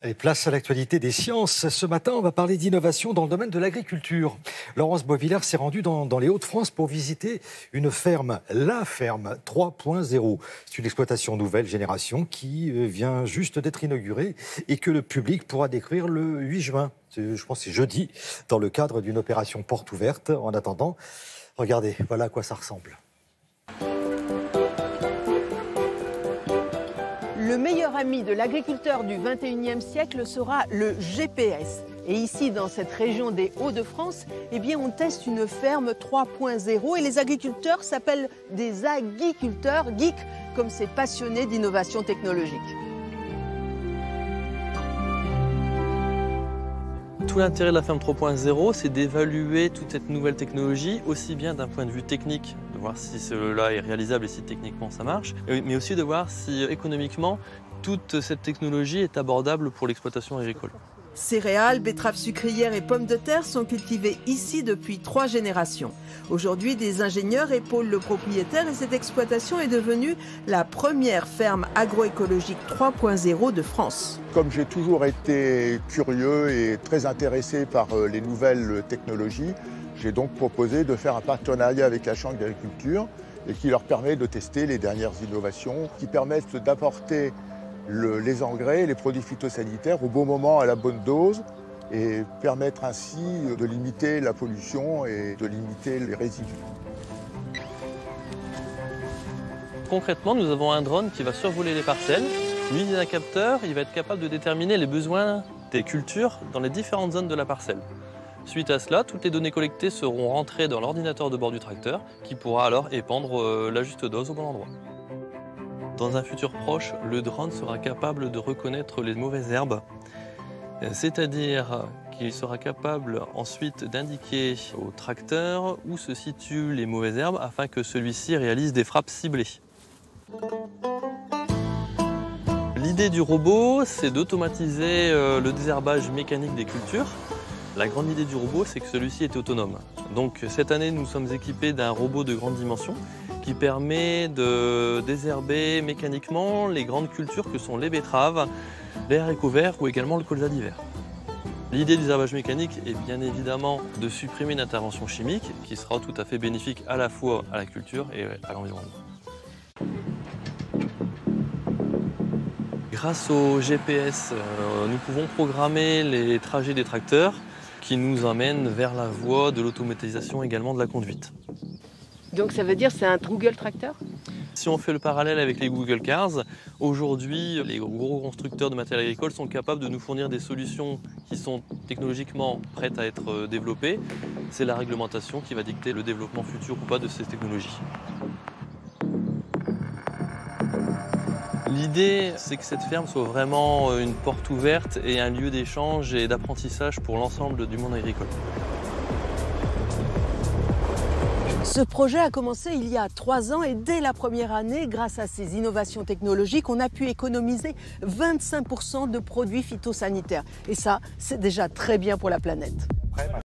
Et place à l'actualité des sciences. Ce matin, on va parler d'innovation dans le domaine de l'agriculture. Laurence Boisvillers s'est rendue dans les Hauts-de-France pour visiter une ferme, la ferme 3.0. C'est une exploitation nouvelle génération qui vient juste d'être inaugurée et que le public pourra découvrir le 8 juin. Je pense que c'est jeudi, dans le cadre d'une opération porte ouverte. En attendant, regardez, voilà à quoi ça ressemble. Le meilleur ami de l'agriculteur du 21e siècle sera le GPS. Et ici, dans cette région des Hauts-de-France, on teste une ferme 3.0 et les agriculteurs s'appellent des aguiculteurs, geeks, comme ces passionnés d'innovation technologique. Tout l'intérêt de la ferme 3.0, c'est d'évaluer toute cette nouvelle technologie, aussi bien d'un point de vue technique, de voir si cela est réalisable et si techniquement ça marche, mais aussi de voir si économiquement toute cette technologie est abordable pour l'exploitation agricole. Céréales, betteraves sucrières et pommes de terre sont cultivées ici depuis 3 générations. Aujourd'hui, des ingénieurs épaulent le propriétaire et cette exploitation est devenue la première ferme agroécologique 3.0 de France. Comme j'ai toujours été curieux et très intéressé par les nouvelles technologies, j'ai donc proposé de faire un partenariat avec la Chambre d'agriculture et qui leur permet de tester les dernières innovations qui permettent d'apporter les engrais, les produits phytosanitaires au bon moment, à la bonne dose et permettre ainsi de limiter la pollution et de limiter les résidus. Concrètement, nous avons un drone qui va survoler les parcelles. Muni d'un capteur, il va être capable de déterminer les besoins des cultures dans les différentes zones de la parcelle. Suite à cela, toutes les données collectées seront rentrées dans l'ordinateur de bord du tracteur qui pourra alors épandre la juste dose au bon endroit. Dans un futur proche, le drone sera capable de reconnaître les mauvaises herbes, c'est-à-dire qu'il sera capable ensuite d'indiquer au tracteur où se situent les mauvaises herbes afin que celui-ci réalise des frappes ciblées. L'idée du robot, c'est d'automatiser le désherbage mécanique des cultures. La grande idée du robot, c'est que celui-ci est autonome. Donc cette année, nous sommes équipés d'un robot de grande dimension qui permet de désherber mécaniquement les grandes cultures que sont les betteraves, les haricots verts ou également le colza d'hiver. L'idée du désherbage mécanique est bien évidemment de supprimer une intervention chimique qui sera tout à fait bénéfique à la fois à la culture et à l'environnement. Grâce au GPS, nous pouvons programmer les trajets des tracteurs qui nous emmènent vers la voie de l'automatisation également de la conduite. Donc ça veut dire que c'est un Google Tracteur ? Si on fait le parallèle avec les Google Cars, aujourd'hui les gros constructeurs de matériel agricole sont capables de nous fournir des solutions qui sont technologiquement prêtes à être développées. C'est la réglementation qui va dicter le développement futur ou pas de ces technologies. L'idée, c'est que cette ferme soit vraiment une porte ouverte et un lieu d'échange et d'apprentissage pour l'ensemble du monde agricole. Ce projet a commencé il y a 3 ans et dès la première année, grâce à ces innovations technologiques, on a pu économiser 25% de produits phytosanitaires. Et ça, c'est déjà très bien pour la planète.